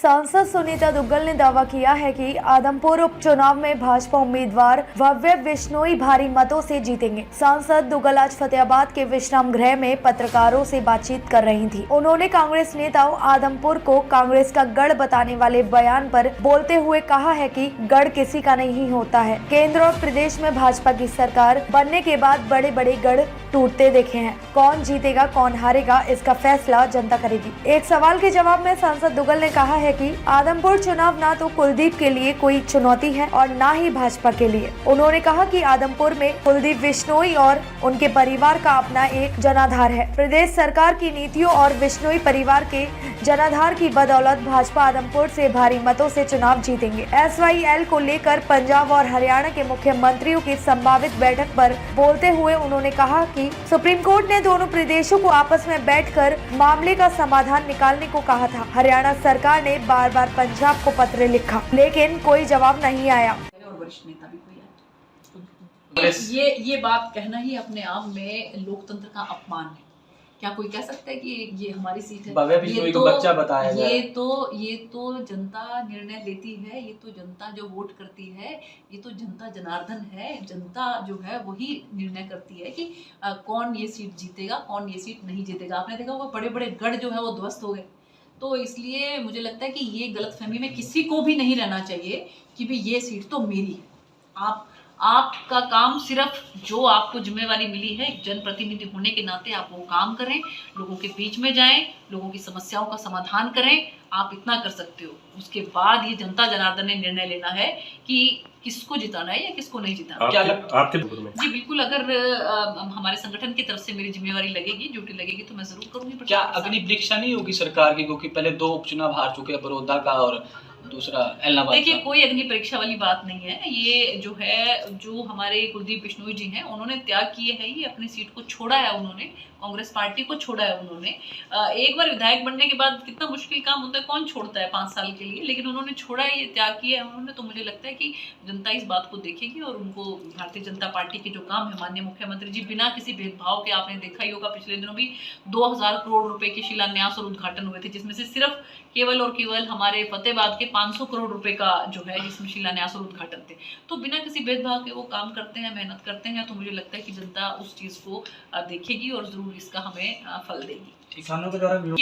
सांसद सुनीता दुग्गल ने दावा किया है कि आदमपुर उपचुनाव में भाजपा उम्मीदवार भव्य बिश्नोई भारी मतों से जीतेंगे। सांसद दुग्गल आज फतेहाबाद के विश्राम गृह में पत्रकारों से बातचीत कर रही थी। उन्होंने कांग्रेस नेताओं आदमपुर को कांग्रेस का गढ़ बताने वाले बयान पर बोलते हुए कहा है कि गढ़ किसी का नहीं होता है। केंद्र और प्रदेश में भाजपा की सरकार बनने के बाद बड़े बड़े गढ़ टूटते देखे हैं। कौन जीतेगा कौन हारेगा इसका फैसला जनता करेगी। एक सवाल के जवाब में सांसद दुग्गल ने कहा है कि आदमपुर चुनाव ना तो कुलदीप के लिए कोई चुनौती है और ना ही भाजपा के लिए। उन्होंने कहा कि आदमपुर में कुलदीप बिश्नोई और उनके परिवार का अपना एक जनाधार है। प्रदेश सरकार की नीतियों और बिश्नोई परिवार के जनाधार की बदौलत भाजपा आदमपुर से भारी मतों से चुनाव जीतेंगे। SYL को लेकर पंजाब और हरियाणा के मुख्यमंत्रियों की संभावित बैठक पर बोलते हुए उन्होंने कहा कि सुप्रीम कोर्ट ने दोनों प्रदेशों को आपस में बैठकर मामले का समाधान निकालने को कहा था। हरियाणा सरकार ने बार बार पंजाब को पत्र लिखा लेकिन कोई जवाब नहीं आया। और वरिष्ठ नेता भी कोई आए ये बात कहना ही अपने आप में लोकतंत्र का अपमान है। क्या कोई कह सकता है कि ये हमारी सीट है? ये तो बच्चा बताया ये तो जनता निर्णय लेती है। ये तो जनता जो वोट करती है, ये तो जनता जनार्दन है। जनता जो है वही निर्णय करती है कि कौन ये सीट जीतेगा, कौन ये सीट नहीं जीतेगा। आपने देखा होगा बड़े बड़े गढ़ जो है वो ध्वस्त हो गए। तो इसलिए मुझे लगता है कि ये गलतफहमी में किसी को भी नहीं रहना चाहिए कि भाई ये सीट तो मेरी है। आपका काम सिर्फ जो आपको जिम्मेवारी मिली है जनप्रतिनिधि होने के नाते आप वो काम करें, लोगों के बीच में जाएं, लोगों की समस्याओं का समाधान करें। आप इतना कर सकते हो। उसके बाद ये जनता जनार्दन ने निर्णय लेना है कि किसको जिताना है या किसको नहीं जिताना। आपके में? जी बिल्कुल, अगर हमारे संगठन की तरफ से मेरी जिम्मेवारी लगेगी, ड्यूटी लगेगी तो मैं जरूर करूंगी। क्या अग्नि परीक्षा नहीं होगी सरकार की, क्योंकि पहले 2 उपचुनाव हार चुके हैं, बड़ौदा का और दूसरा इलाहाबाद। देखिए कोई अग्नि परीक्षा वाली बात नहीं है। ये जो है जो हमारे कुलदीप बिश्नोई जी हैं उन्होंने त्याग किए है, ये अपनी सीट को छोड़ा है, उन्होंने कांग्रेस पार्टी को छोड़ा है। उन्होंने एक बार विधायक बनने के बाद कितना मुश्किल काम होता है, कौन छोड़ता है 5 साल के लिए, लेकिन उन्होंने छोड़ा है, ये त्याग किया है उन्होंने। तो मुझे लगता है कि जनता इस बात को देखेगी और उनको भारतीय जनता पार्टी के जो काम है, माननीय मुख्यमंत्री जी बिना किसी भेदभाव के, आपने देखा ही होगा पिछले दिनों भी 2000 करोड़ रुपए के शिलान्यास और उद्घाटन हुए थे, जिसमें से सिर्फ केवल और केवल हमारे फतेहाबाद के 500 करोड़ रुपए का जो है जिसमें शिलान्यास और उद्घाटन थे। तो बिना किसी भेदभाव के वो काम करते हैं, मेहनत करते हैं। तो मुझे लगता है कि जनता उस चीज को देखेगी और जरूर इसका हमें फल देगी। किसानों के द्वारा कि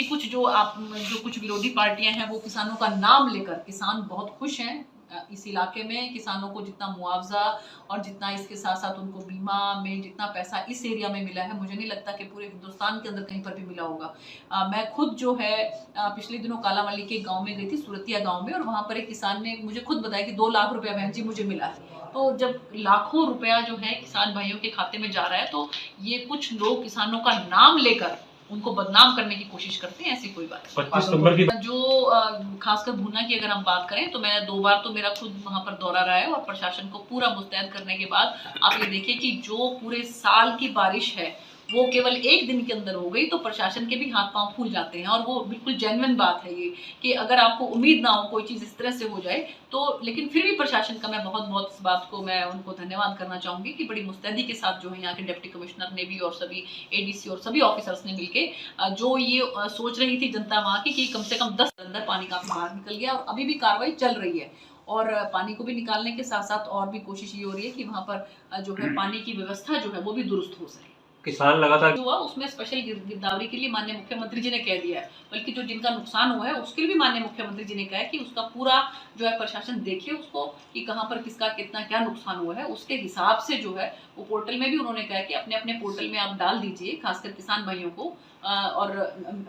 जो कुछ विरोधी पार्टियां हैं वो किसानों का नाम लेकर, किसान बहुत खुश हैं इस इलाके में। किसानों को जितना मुआवजा और जितना इसके साथ साथ उनको बीमा में जितना पैसा इस एरिया में मिला है, मुझे नहीं लगता कि पूरे हिंदुस्तान के अंदर कहीं पर भी मिला होगा। मैं खुद जो है पिछले दिनों कालावली के गांव में गई थी, सूरतिया गांव में, और वहां पर एक किसान ने मुझे खुद बताया कि 2 लाख रुपया बहन जी मुझे मिला है। तो जब लाखों रुपया जो है किसान भाइयों के खाते में जा रहा है, तो ये कुछ लोग किसानों का नाम लेकर उनको बदनाम करने की कोशिश करते हैं, ऐसी कोई बात नहीं। 25 सितंबर की जो खासकर भूना की अगर हम बात करें तो मैंने 2 बार तो मेरा खुद वहां पर दौरा रहा है, और प्रशासन को पूरा मुस्तैद करने के बाद आप ये देखिए कि जो पूरे साल की बारिश है वो केवल 1 दिन के अंदर हो गई, तो प्रशासन के भी हाथ पांव फूल जाते हैं। और वो बिल्कुल जेन्युइन बात है ये कि अगर आपको उम्मीद ना हो कोई चीज़ इस तरह से हो जाए तो, लेकिन फिर भी प्रशासन का मैं बहुत इस बात को मैं उनको धन्यवाद करना चाहूँगी कि बड़ी मुस्तैदी के साथ जो है यहाँ के डिप्टी कमिश्नर ने भी और सभी ADC और सभी ऑफिसर्स ने मिलके जो ये सोच रही थी जनता वहाँ की कि कम से कम 10 अंदर पानी काफी बाहर निकल गया, और अभी भी कार्रवाई चल रही है। और पानी को भी निकालने के साथ साथ और भी कोशिश ये हो रही है कि वहाँ पर जो है पानी की व्यवस्था जो है वो भी दुरुस्त हो सके। किसान लगातार हुआ उसमें स्पेशल गिरदावरी के लिए माननीय मुख्यमंत्री जी ने कह दिया है, बल्कि जो जिनका नुकसान हुआ है उसके लिए भी माननीय मुख्यमंत्री जी ने कहा है कि उसका पूरा जो है प्रशासन देखे उसको कि कहाँ पर किसका कितना क्या नुकसान हुआ है, उसके हिसाब से जो है वो पोर्टल में भी उन्होंने कहा कि अपने अपने पोर्टल में आप डाल दीजिए, खासकर किसान भाइयों को। और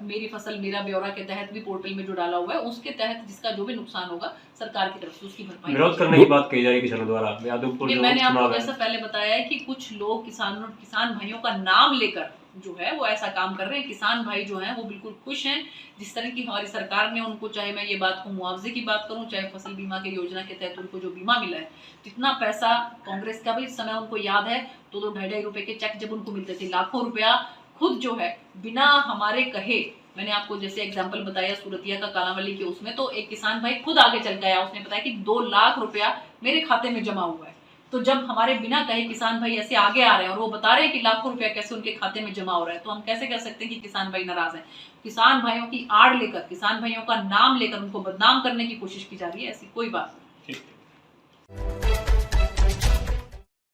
मेरी फसल मेरा ब्यौरा के तहत भी पोर्टल में जो डाला हुआ है उसके तहत जिसका जो भी नुकसान होगा सरकार की तरफ से उसकी भरपाई। विरोध करने की बात कही जा रही है किसानों द्वारा। मैंने आपको जैसा पहले बताया है कि कुछ लोग किसान भाइयों का नाम लेकर जो है वो ऐसा काम कर रहे हैं। किसान भाई जो हैं वो बिल्कुल खुश हैं जिस तरह की हमारी सरकार ने उनको, चाहे मैं ये बात को मुआवजे की बात करूं, चाहे फसल बीमा के योजना के तहत उनको जो बीमा मिला है, जितना पैसा कांग्रेस का भी इस समय उनको याद है, 2-2 रुपए के चेक जब उनको मिलते थे, लाखों रुपया खुद जो है बिना हमारे कहे, मैंने आपको जैसे एग्जांपल बताया सूरतिया का कालावली के उसमें, तो एक किसान भाई खुद आगे चल गया, उसने बताया कि 2 लाख रुपया मेरे खाते में जमा हुआ है। तो जब हमारे बिना कहे किसान भाई ऐसे आगे आ रहे हैं और वो बता रहे हैं कि लाखों रुपया कैसे उनके खाते में जमा हो रहा है, तो हम कैसे कह सकते हैं कि किसान भाई नाराज हैं? किसान भाइयों की आड़ लेकर, किसान भाइयों का नाम लेकर उनको बदनाम करने की कोशिश की जा रही है, ऐसी कोई बात नहीं। ठीक है।